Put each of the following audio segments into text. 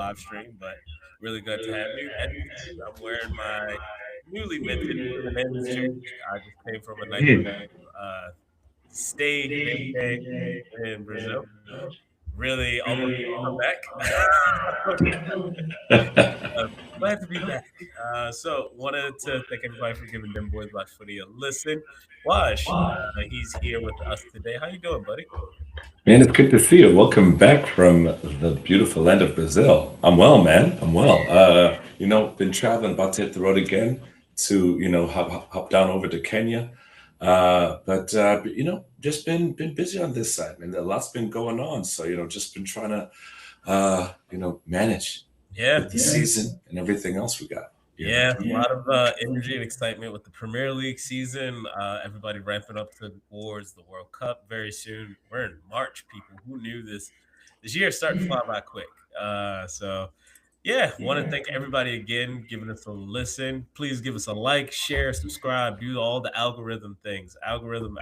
live stream, but really good to have you. As you can see, I'm wearing my newly minted Fernandez jersey. I just came from a nice uh, stay vacay in Brazil. Really almost come back. Uh, Glad to be back. So wanted to thank everybody for giving them boys watch footy a listen. Wash, he's here with us today. How you doing, buddy? Man, it's good to see you. Welcome back from the beautiful land of Brazil. I'm well, man. I'm well. Been traveling, about to hit the road again to, hop down over to Kenya. Just been busy on this side, man. A lot's been going on. So, just been trying to, manage Yeah, with the season and everything else we got. yeah, a lot of energy and excitement with the Premier League season. Everybody ramping up towards the World Cup very soon. We're in March, people. Who knew this year is starting to fly by quick. So yeah, want to thank everybody again giving us a listen. Please give us a like, share, subscribe, do all the algorithm things. Algorithm.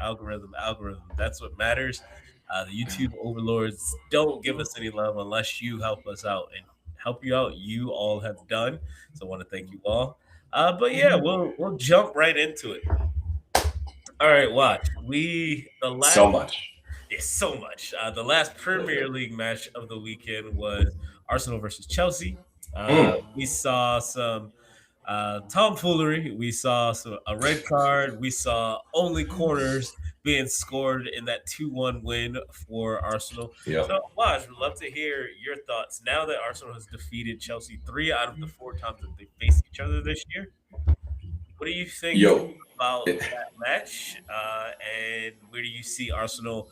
That's what matters. The YouTube overlords don't give us any love unless you help us out and help you out. You all have done. So I want to thank you all. But yeah, we'll jump right into it. All right, watch. We the last So much. so much. The last Premier League match of the weekend was Arsenal versus Chelsea. Mm. We saw some tomfoolery. We saw a red card. We saw only corners being scored in that 2-1 win for Arsenal. Yep. So, Waj, would love to hear your thoughts now that Arsenal has defeated Chelsea 3 out of the 4 times that they faced each other this year. What do you think Yo. about that match? And where do you see Arsenal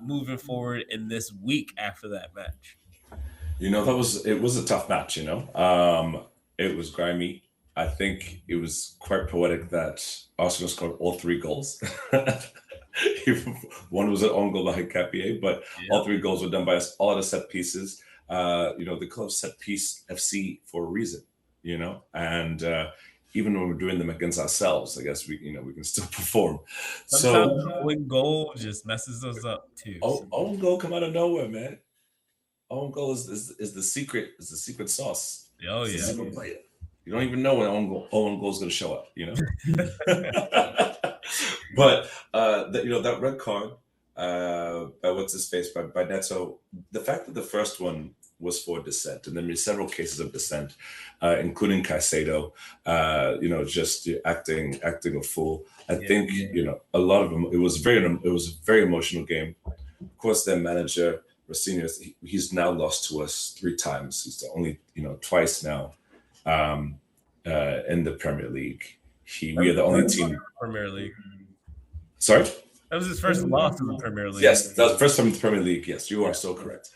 moving forward in this week after that match? It was a tough match, It was grimy. I think it was quite poetic that Arsenal scored all three goals. One was an own goal by Capier, but Yeah. all three goals were done by us, all the set pieces. They call it set piece FC for a reason, and even when we're doing them against ourselves, I guess we can still perform. Sometimes So, own goal just messes us up too. So, own goal come out of nowhere, man. Own goal is the secret sauce. oh It's the yeah. secret player. You don't even know when own goal is going to show up. But that red card by what's his face by Neto. The fact that the first one was for dissent, and then there's several cases of dissent, including Caicedo, just acting a fool. I think a lot of them. It was a very emotional game. Of course, their manager Rossini, he's now lost to us 3 times. He's the only twice now um, in the Premier League. We are the only team. Premier League. Sorry. That was his first loss in the Premier League. Yes, that was the first time in the Premier League. Yes, you are so correct.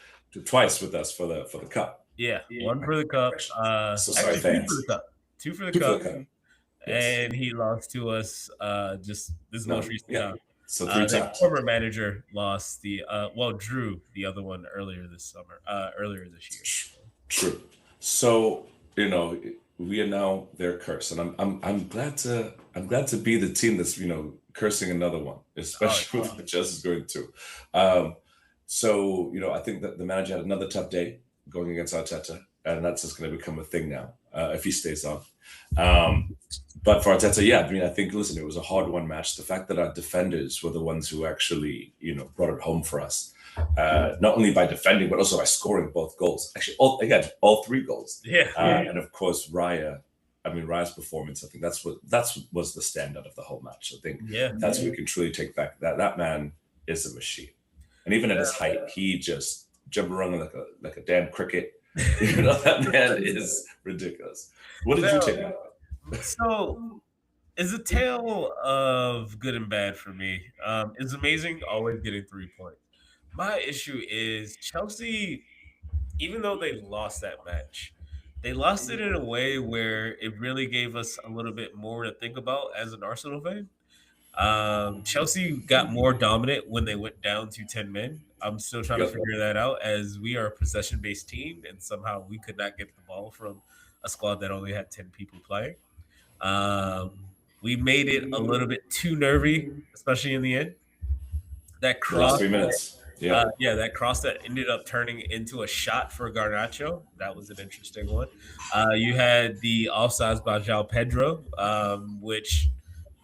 Twice with us for the cup. Yeah, one for the cup. So sorry, Actually, two fans. for the cup. Two for the Two for cup. the cup. Yes. And he lost to us just this No, most recent yeah. time. So 3 times. Former manager lost drew the other one earlier this year. True. So we are now their curse, and I'm glad to be the team that's cursing another one, especially with what Chelsea's going to. I think that the manager had another tough day going against Arteta, and that's just going to become a thing now if he stays on. But for Arteta, yeah, I think, listen, it was a hard one match. The fact that our defenders were the ones who actually, brought it home for us, not only by defending, but also by scoring both goals. Actually, all 3 goals. Yeah. And of course, Raya's performance, I think that's what was the standout of the whole match. I think that's what we can truly take back. That man is a machine. And even at his height, he just jumped around like a damn cricket. That man is ridiculous. What did you take? So it's a tale of good and bad for me. It's amazing always getting 3 points. My issue is Chelsea, even though they lost that match, they lost it in a way where it really gave us a little bit more to think about as an Arsenal fan. Chelsea got more dominant when they went down to 10 men. I'm still trying to Yep. figure that out as we are a possession based team, and somehow we could not get the ball from a squad that only had 10 people playing. We made it a little bit too nervy, especially in the end. That The last cross, 3 minutes. Yeah. Yeah, that cross that ended up turning into a shot for Garnacho. That was an interesting one. You had the offsides by João Pedro, which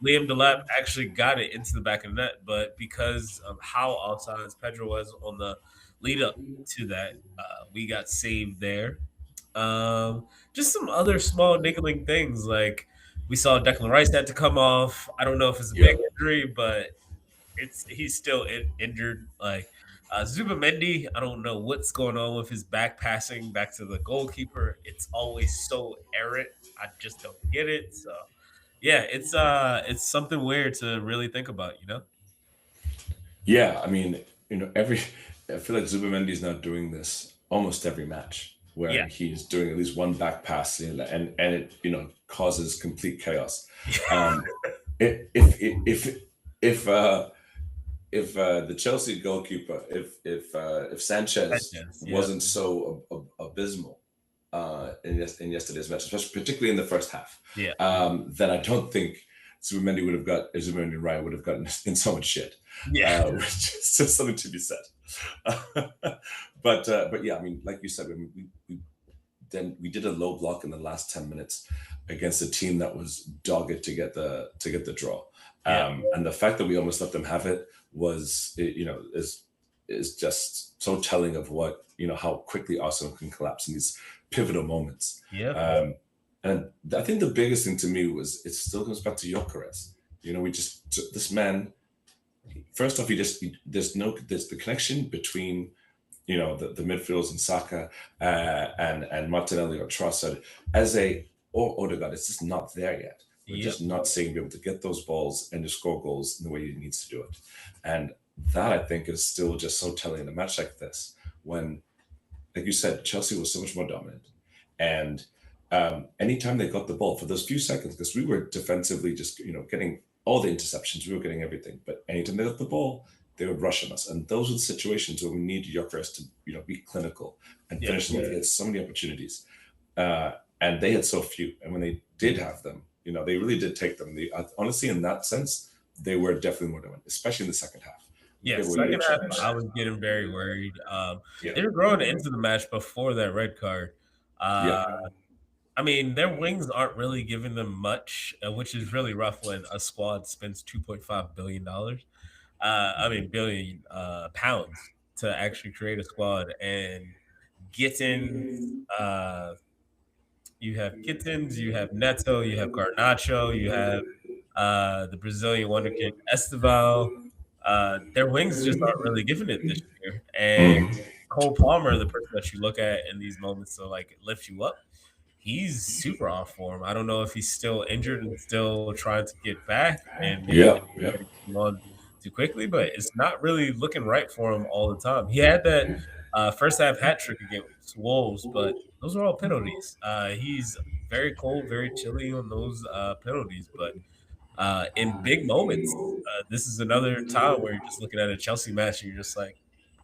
Liam Delap actually got it into the back of the net, but because of how offsides Pedro was on the lead up to that, we got saved there. Just some other small niggling things like we saw Declan Rice had to come off. I don't know if it's a big Yep. injury, but he's still injured. Like Zubamendi, I don't know what's going on with his back passing back to the goalkeeper. It's always so errant. I just don't get it. So yeah, it's something weird to really think about. You know? Yeah, I mean, every I feel like Zubamendi's now doing this almost every match where Yeah. he's doing at least one back pass, and it causes complete chaos. Um, if if the Chelsea goalkeeper, if Sanchez Yeah. wasn't so abysmal in yesterday's match, especially particularly in the first half, Yeah. then I don't think Zubamendi and Ryan would have gotten in so much shit, Yeah. which is just something to be said. But yeah, I mean, like you said, I mean, we did a low block in the last 10 minutes against a team that was dogged to get the draw. Yeah. And the fact that we almost let them have it is just so telling of what how quickly Arsenal can collapse in these pivotal moments. Yeah. And I think the biggest thing to me was it still comes back to Gyökeres. We just this man. First off, there's the connection between the midfielders and Saka and Martinelli or Trossard or Odegaard. It's just not there yet. We're Yep. just not seeing him able to get those balls and to score goals in the way he needs to do it. And that I think is still just so telling in a match like this when, like you said, Chelsea was so much more dominant. And anytime they got the ball for those few seconds, because we were defensively just getting all the interceptions, we were getting everything. But anytime they got the ball, they would rush on us, and those are the situations where we need Gyökeres to be clinical and finish them. He had so many opportunities, and they had so few. And when they did have them, they really did take them. Honestly, in that sense, they were definitely more dominant, especially in the second half. Yeah, second half, I was getting very worried. They were growing into the match before that red card. I mean, their wings aren't really giving them much, which is really rough when a squad spends $2.5 billion. I mean, billion pounds to actually create a squad and Gittins. You have Gittins, you have Neto, you have Garnacho, you have the Brazilian wonderkid Esteval. Their wings just aren't really giving it this year. And Cole Palmer, the person that you look at in these moments to like lift you up, he's super off form. I don't know if he's still injured and still trying to get back, and maybe on too quickly, but it's not really looking right for him all the time. He had that first half hat trick against Wolves, but those are all penalties. He's very cold, very chilly on those penalties, but in big moments, this is another time where you're just looking at a Chelsea match and you're just like,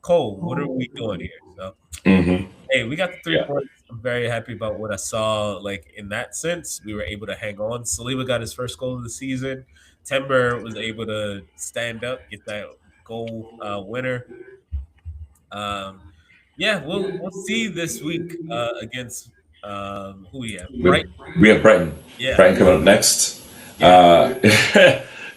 Cole, what are we doing here? So, hey, we got the 3 points. I'm very happy about what I saw. Like in that sense, we were able to hang on. Saliba got his first goal of the season. Timber was able to stand up, get that goal winner. Yeah, we'll see this week against who we have. Brighton. We have Brighton. Yeah. Brighton coming up next. Yeah.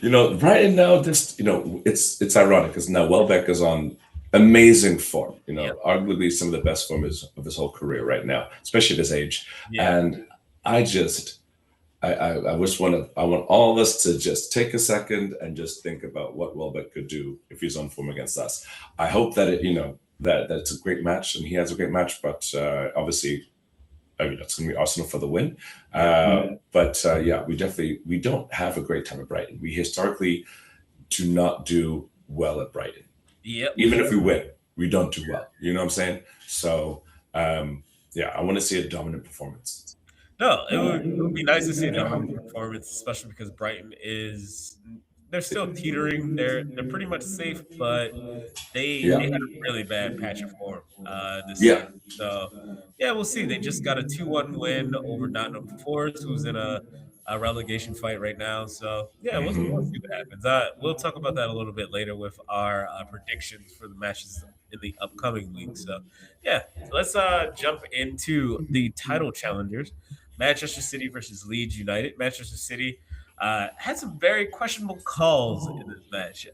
Brighton now. It's ironic because now Welbeck is on amazing form. Arguably some of the best form of his whole career right now, especially at his age. Yeah. And I want all of us to just take a second and just think about what Welbeck could do if he's on form against us. I hope that that it's a great match and he has a great match, but obviously, it's going to be Arsenal for the win. But we don't have a great time at Brighton. We historically do not do well at Brighton. Yep. Even if we win, we don't do well. You know what I'm saying? So, I want to see a dominant performance. No, it would be nice to see a dominant performance, especially because Brighton they're still teetering. They're pretty much safe, but they had a really bad patch of form this season. So yeah, we'll see. They just got a 2-1 win over Nottingham Forest, who's in a a relegation fight right now. So yeah, we'll see Mhm. what happens. We'll talk about that a little bit later with our predictions for the matches in the upcoming week. So yeah, so let's jump into the title challengers: Manchester City versus Leeds United. Manchester City had some very questionable calls in this match.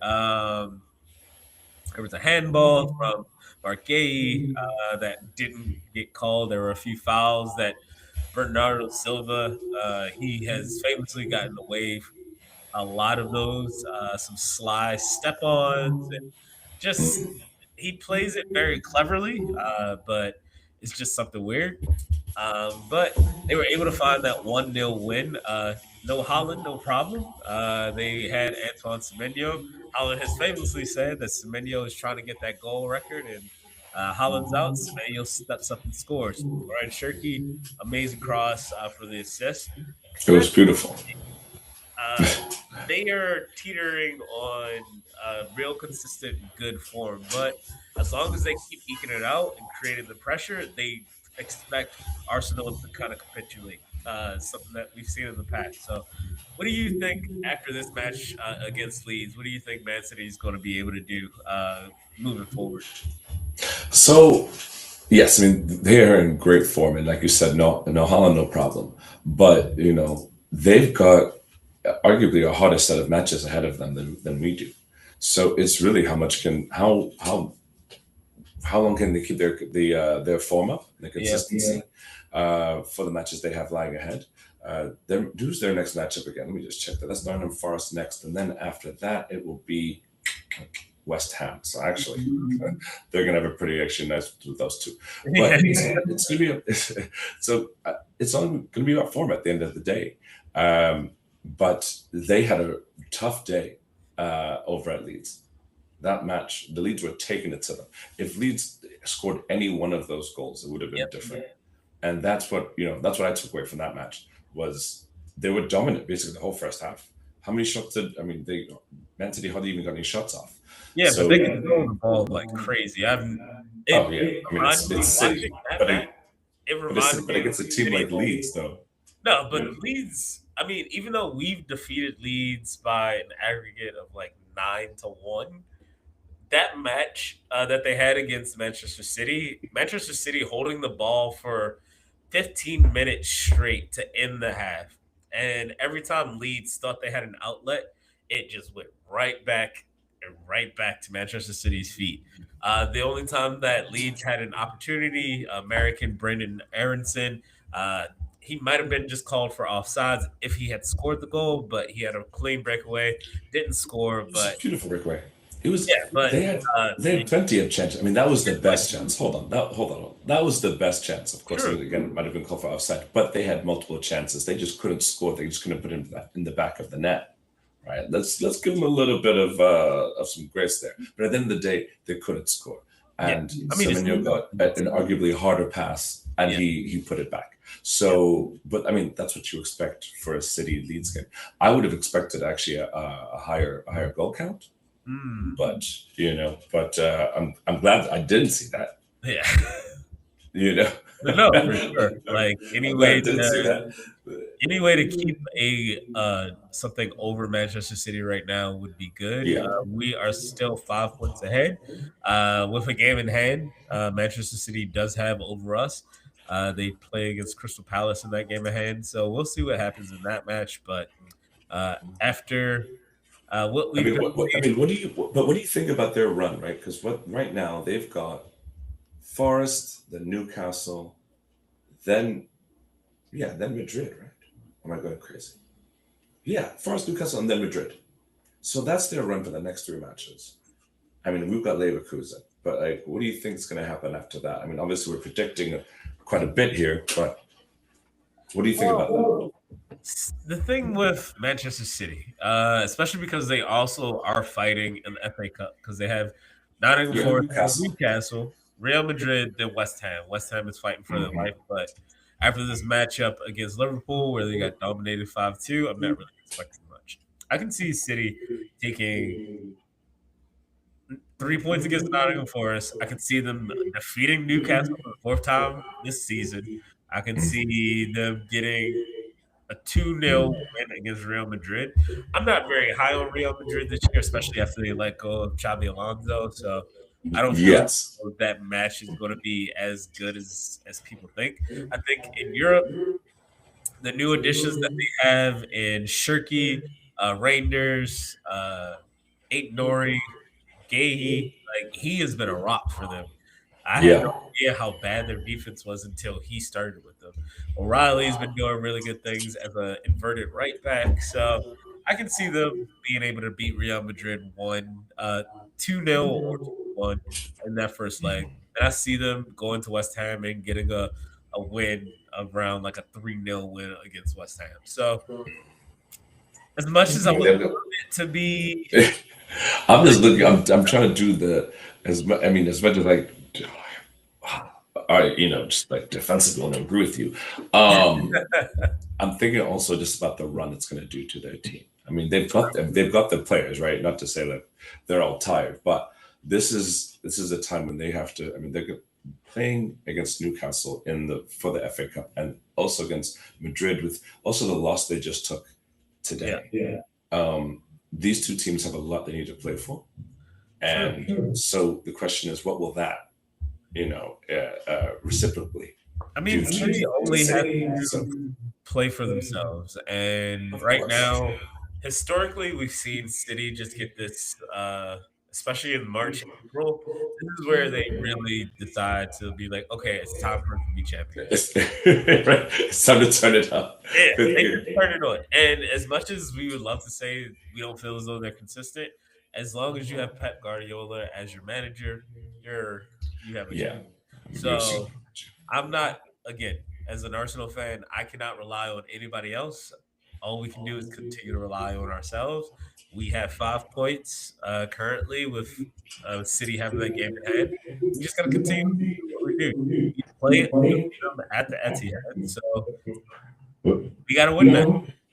There was a handball from Marquez that didn't get called. There were a few fouls that Bernardo Silva, he has famously gotten away a lot of those, some sly step-ons, and just he plays it very cleverly, but it's just something weird. But they were able to find that 1-0 win. No Holland, no problem. They had Antoine Semenyo. Holland has famously said that Semenyo is trying to get that goal record, and Holland's out. Semenyo steps up and scores. Ryan Shirky, amazing cross for the assist. It was beautiful. Uh, they are teetering on real consistent good form, but as long as they keep eking it out and creating the pressure, they expect Arsenal to kind of capitulate. Something that we've seen in the past. So, what do you think after this match against Leeds? What do you think Man City is going to be able to do moving forward? So yes, I mean they are in great form, and like you said, no Holland, no problem. But they've got arguably a harder set of matches ahead of them than we do. So it's really how much can how long can they keep their form up, the Yeah. consistency for the matches they have lying ahead. Who's their next matchup again? Let me just check that. That's Nottingham Forest next, and then after that it will be West Ham. So actually, they're gonna have a pretty actually nice with those two. But it's gonna be it's only gonna be about form at the end of the day. But they had a tough day over at Leeds. That match, the Leeds were taking it to them. If Leeds scored any one of those goals, it would have been Yep. different. And that's what I took away from that match was they were dominant basically the whole first half. How many shots did I mean they Man City hardly even got any shots off. Yeah, but So they can throw the ball like crazy. oh It yeah, I mean reminded it's me watching City, that match. It but reminded me of against a the team City like home. Leeds though. No, but Yeah. Leeds, I mean, even though we've defeated Leeds by an aggregate of like 9-1, that match that they had against Manchester City holding the ball for 15 minutes straight to end the half. And every time Leeds thought they had an outlet, it just went right back and right back to Manchester City's feet. The only time that Leeds had an opportunity, American Brendan Aronson, uh, he might have been just called for offsides if he had scored the goal, but he had a clean breakaway, didn't score. It was a But beautiful breakaway. It was yeah, but they had plenty of chances. I mean, that was the best chance. Hold on. That was the best chance. Of course, true. again, it might have been called for offside, but they had multiple chances. They just couldn't score. They just couldn't put it in the back of the net. Right. Let's give them a little bit of some grace there. But at the end of the day, they couldn't score. Yeah, And I mean, it's Semenyo got an arguably harder pass, and Yeah. he put it back. So, but I mean, that's what you expect for a City Leeds game. I would have expected actually a higher goal count, Mm, but I'm glad I didn't see that. yeah. You know, No, for sure. Like I'm glad I didn't see that. any way to keep a something over Manchester City right now would be good. Yeah, We are still 5 points ahead. With a game in hand, Manchester City does have over us. They play against Crystal Palace in that game in hand, so we'll see what happens in that match. But after what I we've mean, been seeing, what do you think about their run, right? Because what right now they've got Forest, then Newcastle, then then Madrid, right? Am I going crazy? Yeah, Forest, Newcastle, and then Madrid. So that's their run for the next three matches. I mean, we've got Leverkusen, but like, what do you think is going to happen after that? I mean, obviously we're predicting quite a bit here, but what do you think about that? the thing with Manchester City, especially because they also are fighting in the FA Cup because they have Nottingham Yeah, Forest, Newcastle. Newcastle, Real Madrid, then West Ham. West Ham is fighting for their Mhm. life, but after this matchup against Liverpool, where they got dominated 5-2, I'm not really expecting much. I can see City taking 3 points against Nottingham Forest. I can see them defeating Newcastle for the fourth time this season. I can see them getting a 2-0 win against Real Madrid. I'm not very high on Real Madrid this year, especially after they let go of Xabi Alonso. So I don't feel Yes. like that match is going to be as good as people think. I think in Europe, the new additions that they have in Shirky, Reinders, Eight Nori, Gahey, like he has been a rock for them. I had no Yeah. idea how bad their defense was until he started with them. O'Reilly's been doing really good things as an inverted right back, so I can see them being able to beat Real Madrid 2-0 or 2-1 in that first leg. And I see them going to West Ham and getting a win around like a 3-0 win against West Ham. So as much as I would love it to be I'm just looking. I'm trying to do the as much. I mean, as much as like, just like defensively, and I agree with you. I'm thinking also just about the run it's going to do to their team. I mean, they've got the players, right? Not to say that they're all tired, but this is a time when they have to. I mean, they're playing against Newcastle for the FA Cup, and also against Madrid with also the loss they just took today. Yeah. These two teams have a lot they need to play for, and so the question is, what will that, reciprocally? I mean, City only have So, to play for themselves, and of right course, now, historically, we've seen City just get this, especially in March, April. This is where they really decide to be like, okay, it's time for us to be champions. it's, right? It's time to turn it up. Yeah, they just turn it on. And as much as we would love to say we don't feel as though they're consistent, as long as you have Pep Guardiola as your manager, you have a chance. Yeah, So I'm not again as an Arsenal fan. I cannot rely on anybody else. All we can do is continue to rely on ourselves. We have 5 points currently with City having that game in hand. We just got to continue to do what we do. We play them at the Etihad, so we got to win that.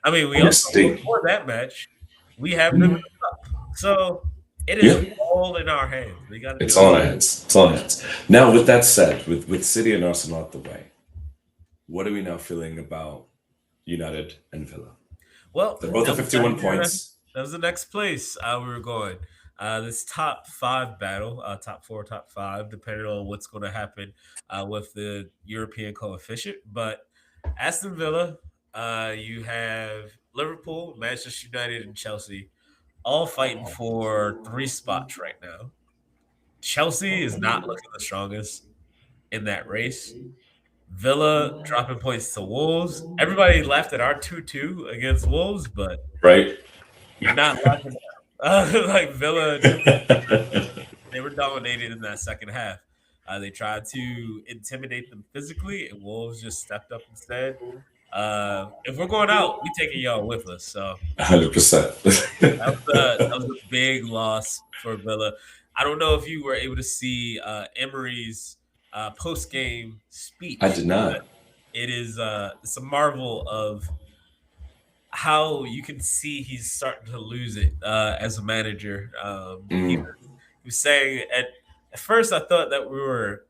I mean, we I'm also just thinking. before that match, we have them in the cup, so it is Yeah, all in our hands. We got to it's do all it. in our hands. It's all in our hands. Now, with that said, with City and Arsenal out the way, what are we now feeling about United and Villa? Well, They're both at that was 51 points. that was the next place we were going. This top five battle, top four, top five, depending on what's going to happen with the European coefficient. But Aston Villa, you have Liverpool, Manchester United, and Chelsea all fighting for 3 spots right now. Chelsea is not looking the strongest in that race. Villa dropping points to Wolves. Everybody laughed at our 2-2 against Wolves, but Right? you're not laughing like Villa. They were dominated in that second half. They tried to intimidate them physically, and Wolves just stepped up instead. If we're going out, we taking y'all with us. So 100%. that was a big loss for Villa. I don't know if you were able to see Emery's post game speech. I did not. It's a marvel of how you can see he's starting to lose it as a manager. He was saying at first I thought that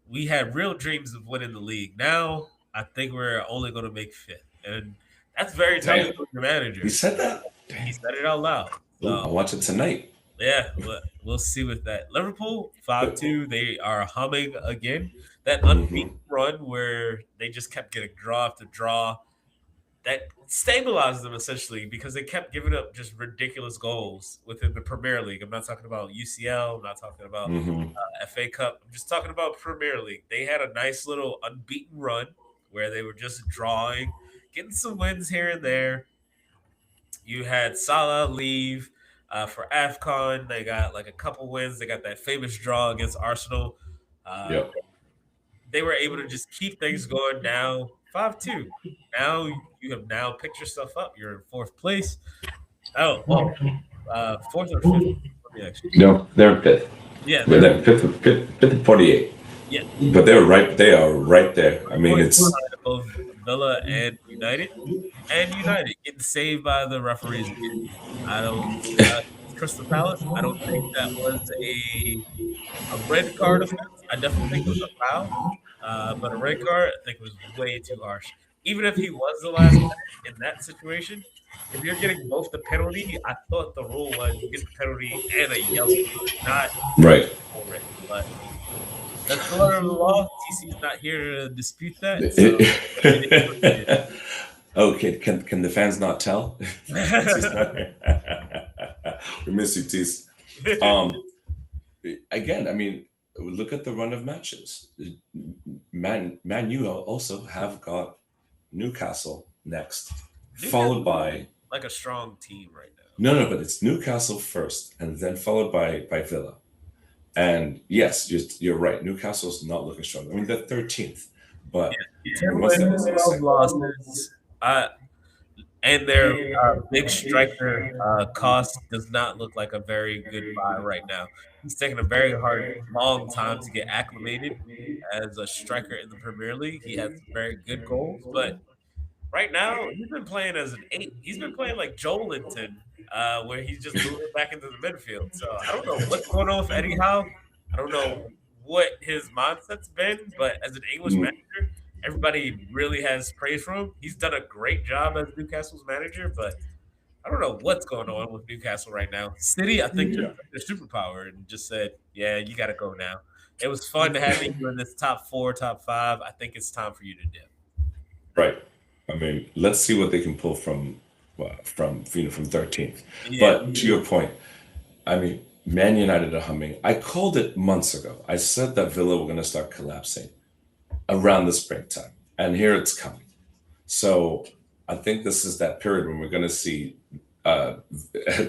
we had real dreams of winning the league. Now I think we're only going to make fifth, and that's very telling Damn. for your manager. He said that? He said it out loud. Ooh, I'll watch it tonight. Yeah, we'll see with that. Liverpool 5-2. They are humming again. That unbeaten run where they just kept getting draw after draw. That stabilized them essentially because they kept giving up just ridiculous goals within the Premier League. I'm not talking about UCL. I'm not talking about FA Cup. I'm just talking about Premier League. They had a nice little unbeaten run where they were just drawing, getting some wins here and there. You had Salah leave for AFCON. They got like a couple wins. They got that famous draw against Arsenal. Yep. They were able to just keep things going now 5-2. Now you have now picked yourself up. You're in fourth place. Oh, well, fourth or fifth. Let me actually. No, they're fifth. Yeah, They're fifth and 48. yeah. But they are right there. I mean, it's both Villa and United getting saved by the referees. I don't Crystal Palace. I don't think that was a red card offense. I definitely think it was a foul, but a red card I think was way too harsh. even if he was the last man in that situation, if you're getting both the penalty, I thought the rule was you get the penalty and a yellow card, not Right. full red. But that's the letter of the law. TC's not here to dispute that, so it is what it Okay, can the fans not tell? He's is. not here. We miss you, Tease. Again, I mean, look at the run of matches. Man, you also have got Newcastle next, followed by Like a strong team right now. no, but it's Newcastle first, and then followed by Villa. And yes, you're right. Newcastle's not looking strong. I mean, they're 13th, but 10 once wins, they lost the 12 second, losses. And their big striker cost does not look like a very good buy right now. He's taking a very long time to get acclimated as a striker in the Premier League. He has some very good goals, but right now he's been playing as an 8. He's been playing like Joelinton, where he's just moving back into the midfield. So I don't know what's going on with Eddie Howe. I don't know what his mindset's been, but as an English mm, manager, everybody really has praise for him. He's done a great job as Newcastle's manager, but I don't know what's going on with Newcastle right now. City, I think, just their superpower and just said, "Yeah, you got to go now." It was fun to have you in this top 4, top 5. I think it's time for you to dip. right. I mean, let's see what they can pull from 13th. Yeah, But to your point, I mean, Man United are humming. I called it months ago. I said that Villa were going to start collapsing around the springtime, and here it's coming. So I think this is that period when we're going to uh,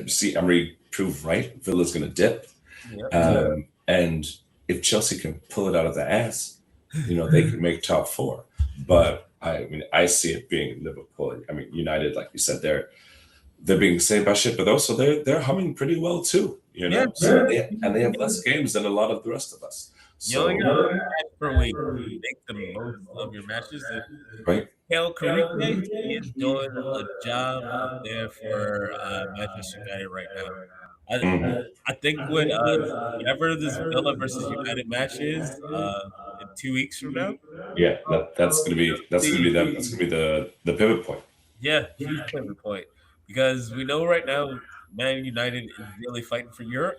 see Emery prove right. Villa's going to dip, yeah. and if Chelsea can pull it out of their ass, they can make top four. But I mean, I see it being Liverpool. I mean, United, like you said, they're being saved by shit, but also they're humming pretty well too. Yeah, So they have less games than a lot of the rest of us. you only So got one match per week. Make the most of your matches. And right, Michael Carrick, he is doing a job up there for Manchester United right now. I hmm I think with whenever this Villa versus United match is in 2 weeks from now, yeah, that's gonna be them. That's gonna be the pivot point. yeah, huge pivot point because we know right now Man United is really fighting for Europe.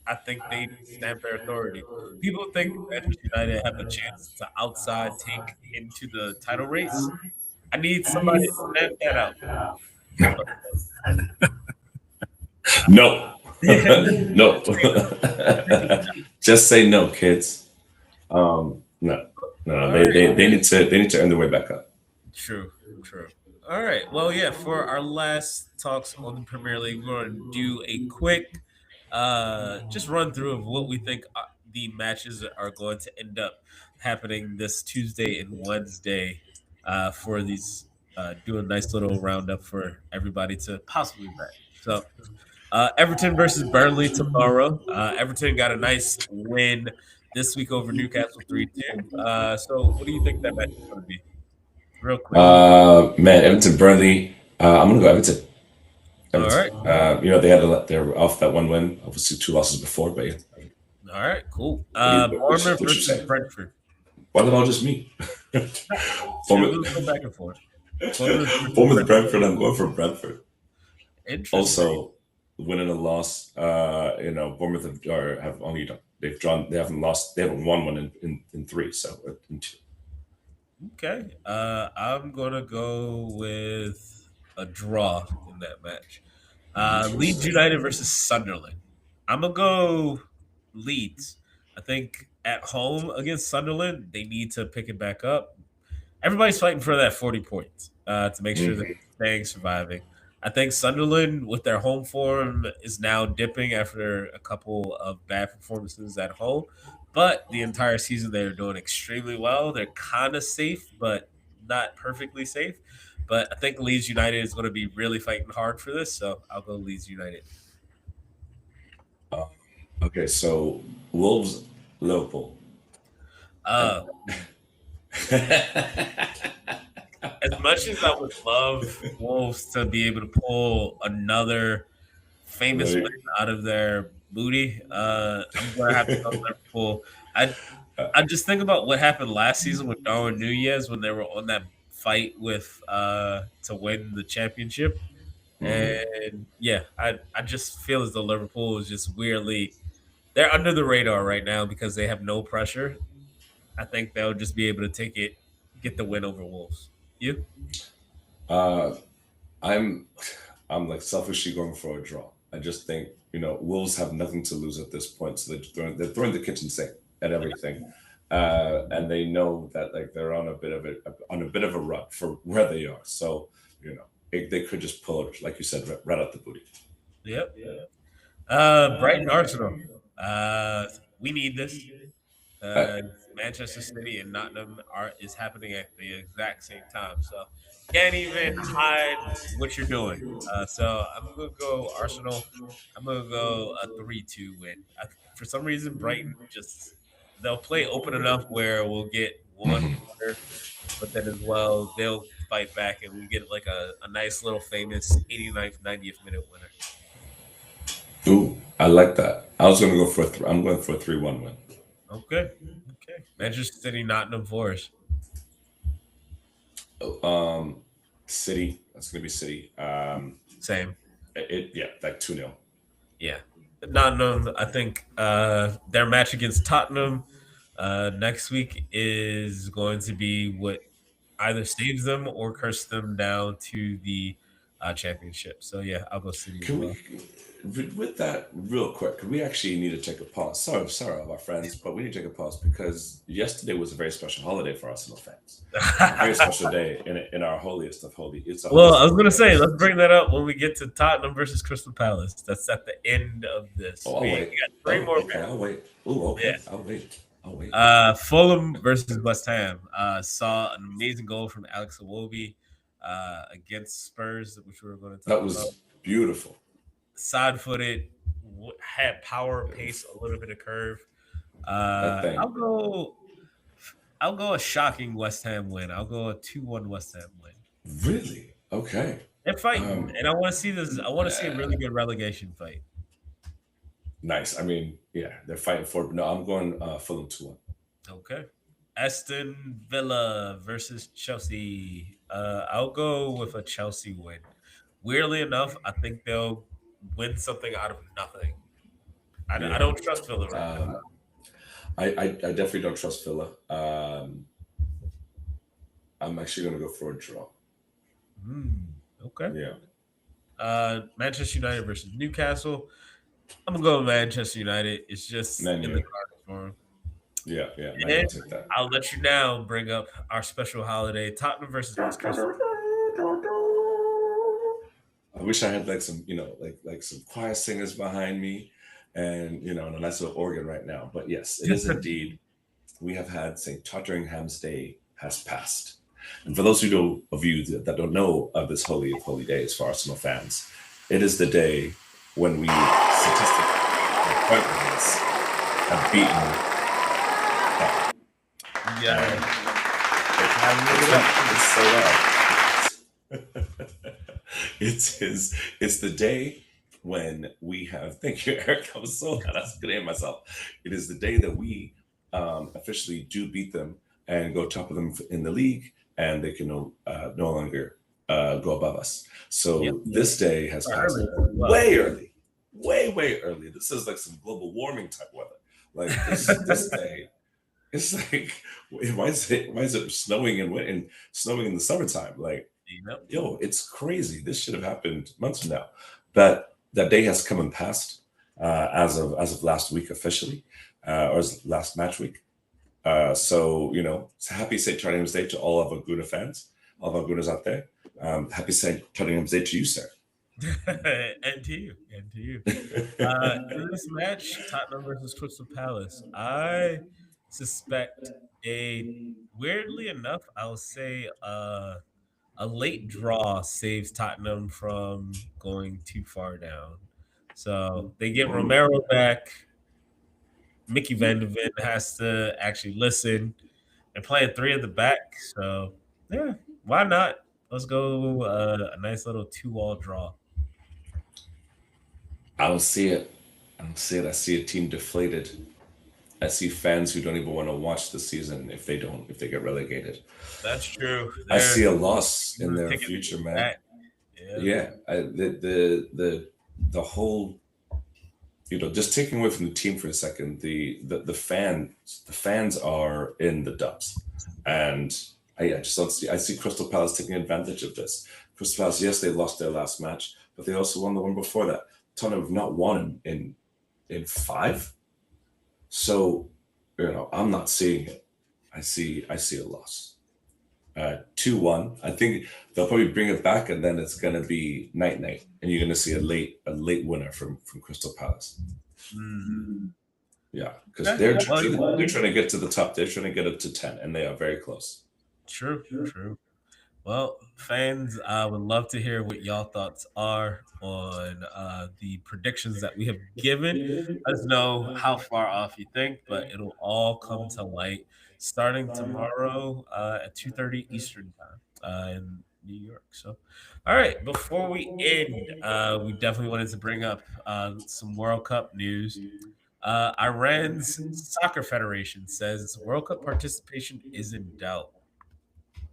I think they stamp their authority. People think Manchester United have a chance to outside take into the title race. I need somebody to stamp that out. No, Yeah. no, just say no, kids. No, no, All they need to earn their way back up. true, true. All right. Well, yeah, for our last talks on the Premier League, we're going to do a quick just run through of what we think the matches are going to end up happening this Tuesday and Wednesday for these do a nice little roundup for everybody to possibly bet. So, Everton versus Burnley tomorrow. Everton got a nice win this week over Newcastle 3-2. So, what do you think that match is going to be? Real quick. Man, Everton Burnley. I'm gonna go Everton. All Everton. right. They're off that one win. Obviously, two losses before, but yeah. All right. Cool. Bournemouth What you versus say? Brentford. Why did all just me? We'll Bournemouth, go back and forth. Bournemouth versus Bournemouth, Brentford. Brentford. I'm going for Brentford. Interesting. Also, win and a loss. Bournemouth have only they've drawn. They haven't lost. They haven't won one in three. So in two. Okay. I'm gonna go with a draw in that match. Leeds Interesting. United versus Sunderland. I'm gonna go Leeds. I think at home against Sunderland, they need to pick it back up. Everybody's fighting for that 40 points to make sure they're Mhm. staying surviving. I think Sunderland, with their home form, is now dipping after a couple of bad performances at home. But the entire season, they're doing extremely well. They're kind of safe, but not perfectly safe. But I think Leeds United is going to be really fighting hard for this. So I'll go Leeds United. Uh, okay, so Wolves, Liverpool, and Uh, as much as I would love Wolves to be able to pull another famous win right. out of their booty. I'm gonna have to go Liverpool. I Uh, I just think about what happened last season with Darwin Nunez when they were on that fight with to win the championship. And yeah, I just feel as though Liverpool is just weirdly they're under the radar right now because they have no pressure. I think they'll just be able to take it, get the win over Wolves. You? Uh, I'm I'm like selfishly going for a draw. I just think Wolves have nothing to lose at this point, so they're throwing the kitchen sink at everything, and they know that like they're on a bit of a run for where they are. So they could just pull it, like you said, right out the booty. Yep. Brighton Arsenal. Uh, we need this. Uh, Uh, Manchester City and Nottingham is happening at the exact same time, so can't even hide what you're doing. So I'm gonna go Arsenal. I'm gonna go a 3-2 win. For some reason, Brighton just they'll play open enough where we'll get one mhm. corner, but then as well they'll fight back and we get like a nice little famous 89th, 90th minute winner. Ooh, I like that. I was going to go for I'm going for a 3-1 win. Okay, okay. Manchester City, Nottingham Forest. Um, City. That's going to be City. Same. Yeah, like 2-0. Yeah. Nottingham, I think their match against Tottenham next week is going to be what either saves them or curses them down to the championship. So yeah, I'll go City as Can we, well. with that, real quick? We actually need to take a pause. Sorry, all our friends, but we need to take a pause because yesterday was a very special holiday for Arsenal fans. A very special day in our holiest of holy. It's the Well, holiest I of was holy gonna say days. let's bring that up when we get to Tottenham versus Crystal Palace. That's at the end of this. Oh, I'll We wait. got three Oh, more okay, I'll matches. wait. Oh, Yeah. okay, I'll wait. I'll wait. Fulham versus West Ham. Saw an amazing goal from Alex Iwobi against Spurs, which we were going to That talk about. was beautiful. Side footed, had power, pace, a little bit of curve. That Uh, thing. I'll go. I'll go a shocking West Ham win. I'll go a 2-1 West Ham win. Really? Okay. They're fighting, Um, and I want to see this. I want to see a uh, really good relegation fight. nice. I mean, yeah, they're fighting for it. No, I'm going Fulham 2-1. Okay. Aston Villa versus Chelsea. I'll go with a Chelsea win. Weirdly enough, I think they'll win something out of nothing. I Yeah. don't trust Villa right now. Um, I definitely don't trust Villa. I'm actually going to go for a draw. Okay. Yeah. Manchester United versus Newcastle. I'm gonna go with Manchester United. It's just Man in the U. cards for 'em. Yeah, yeah. Man U And will take that. I'll let you now bring up our special holiday: Tottenham versus Crystal. I wish I had like some, like some choir singers behind me, and and a nice little organ right now. But yes, it is indeed. We have had St. Totteringham's Day has passed, and for those of you that don't know of this holy of holy days for Arsenal fans, it is the day when we statistically and point-wise have beaten. Yeah, I It's really been up. it's so loud. It's the day when we have. Thank you, Eric. I was so loud. I was gonna hit myself. It is the day that we officially do beat them and go top of them in the league, and they can no longer go above us. Yep. So this day has Start passed early as well. way early, way early. This is like some global warming type weather. Like this day. It's like, why is it snowing and snowing in the summertime? Like, Yep. yo, it's crazy. This should have happened months from now. But that day has come and passed as of last week officially, or as last match week. So it's a happy St. Tottenham's Day to all of our Guna fans, all of our Gunas out there. Happy St. Tottenham's Day to you, sir. And to you, and to you. In this match, Tottenham versus Crystal Palace, I suspect a weirdly enough, I'll say a late draw saves Tottenham from going too far down. So they get Ooh, Romero back. Mickey Van de Ven has to actually listen. They're playing three at the back, so yeah, why not? Let's go a nice little 2-all draw. I don't see it. I don't see it. I see a team deflated. I see fans who don't even want to watch the season if they get relegated. That's true. I They're see a loss in their taking future, things man. back. Yeah. Yeah, the whole, just taking away from the team for a second, the fans are in the dubs, and I just don't see. I see Crystal Palace taking advantage of this. Crystal Palace, yes, they lost their last match, but they also won the one before that. Tottenham have not won in five, so I'm not seeing it. I see a loss. 2-1. I think they'll probably bring it back, and then it's gonna be night night, and you're gonna see a late winner from Crystal Palace. Mm. Yeah, because Okay. they're trying to get to the top. They're trying to get up to 10, and they are very close. True. True. Well, fans, I would love to hear what y'all thoughts are on the predictions that we have given. Let us know how far off you think, but it'll all come to light starting tomorrow at 2:30 Eastern time in New York. So, all right, before we end, we definitely wanted to bring up some World Cup news. Iran's soccer federation says World Cup participation is in doubt.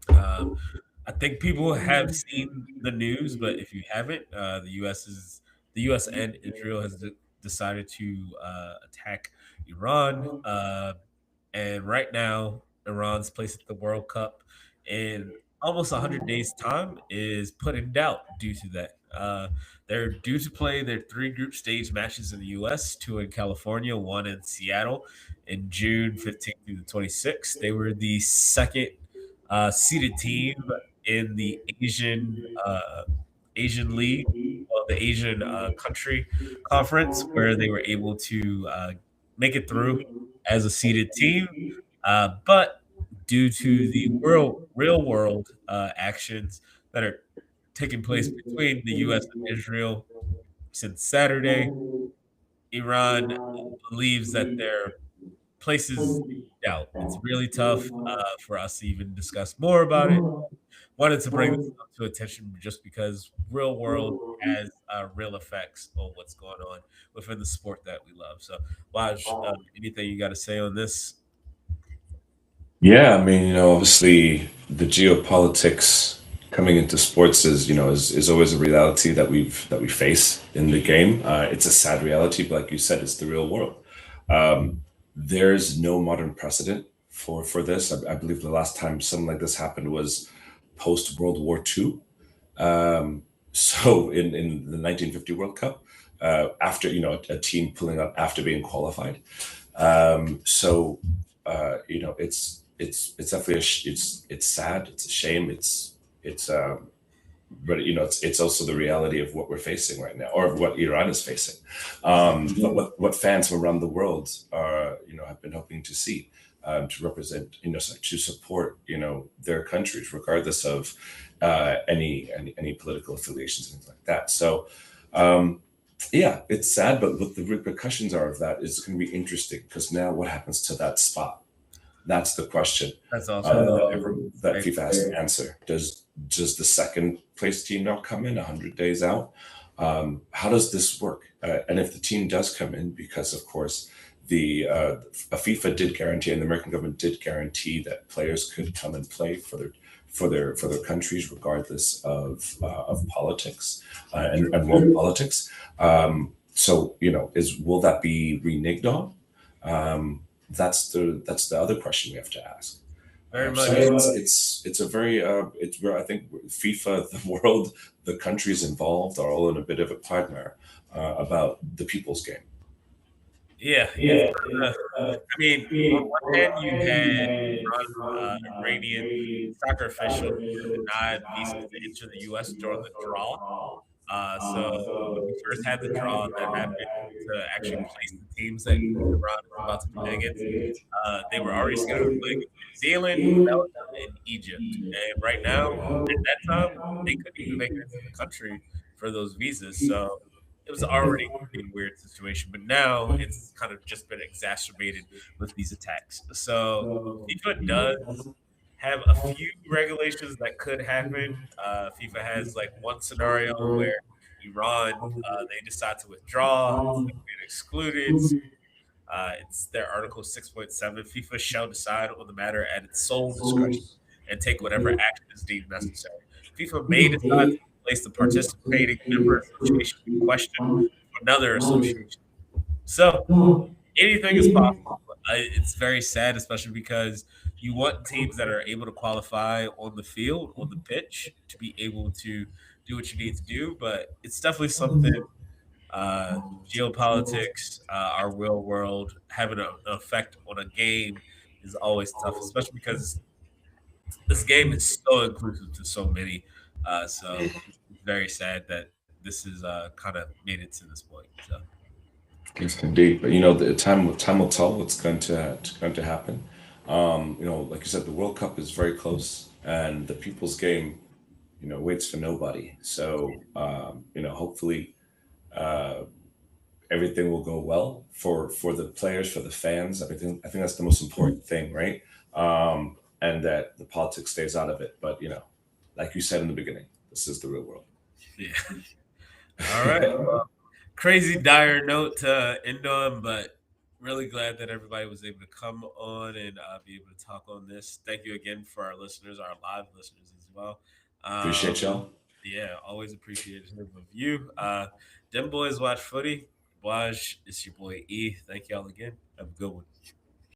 Um, I think people have seen the news, but if you haven't, the U.S. and Israel has decided to attack Iran, and right now, Iran's place at the World Cup in almost 100 days' time is put in doubt due to that. They're due to play their three group stage matches in the U.S., two in California, one in Seattle, in June 15th through the 26th. They were the second seeded team in the Asian League, well, the Asian country conference, where they were able to make it through as a seeded team. But due to the real world actions that are taking place between the U.S. and Israel since Saturday, Iran believes that their place is in doubt. It's really tough for us to even discuss more about it. Wanted to bring this up to attention just because real world has real effects on what's going on within the sport that we love. So, Waj, anything you got to say on this? Yeah, I mean, obviously the geopolitics coming into sports is always a reality that we face in the game. It's a sad reality, but like you said, it's the real world. There's no modern precedent for this. I believe the last time something like this happened was post World War II. So in the 1950 World Cup, after a team pulling up after being qualified. So it's definitely it's sad. It's a shame. It's but it's also the reality of what we're facing right now, or what Iran is facing. But what fans from around the world are have been hoping to see, to represent, to support their countries regardless of any political affiliations and things like that. So yeah, it's sad, but what the repercussions are of that is going to be interesting, because now what happens to that spot? That's the question That's also that FIFA has to answer. Does the second place team now come in 100 days out? How does this work? And if the team does come in, because of course FIFA did guarantee, and the American government did guarantee, that players could come and play for their countries regardless of politics and world politics. So will that be reneged on? That's the other question we have to ask. very So much. it's a very it's where I think FIFA, the world, the countries involved are all in a bit of a quagmire about the people's game. Yeah, yeah. I mean, on one hand, you had Iranian soccer officials who denied visas to enter the U.S. during the draw. So when we first had the draw that happened to actually place the teams that Iran is about to play against, they were already scheduled to play against New Zealand, Belgium, and Egypt. And right now, at that time, they couldn't even make it into the country for those visas. So it was already a weird situation. But now it's kind of just been exacerbated with these attacks. So FIFA does have a few regulations that could happen. FIFA has like one scenario where Iran they decide to withdraw, instead of being excluded. It's their Article 6.7. FIFA shall decide on the matter at its sole discretion and take whatever action is deemed necessary. FIFA may decide to replace the participating member association in question for another association. So anything is possible. It's very sad, especially because you want teams that are able to qualify on the field, on the pitch, to be able to do what you need to do. But it's definitely something. Geopolitics, our real world, having an effect on a game is always tough, especially because this game is so inclusive to so many. So it's very sad that this is kind of made it to this point. So. Yes, indeed. But the time will tell what's going to happen. Like you said, the World Cup is very close, and the people's game, waits for nobody. So, hopefully, uh, everything will go well for the players, for the fans. I think that's the most important thing, right? And that the politics stays out of it. But like you said in the beginning, this is the real world. Yeah. All right. Crazy dire note to end on, but really glad that everybody was able to come on and be able to talk on this. Thank you again for our listeners, our live listeners as well. Appreciate y'all. Yeah, always appreciate hearing from you. Them boys watch footy. Waj, it's your boy E. Thank y'all again. Have a good one.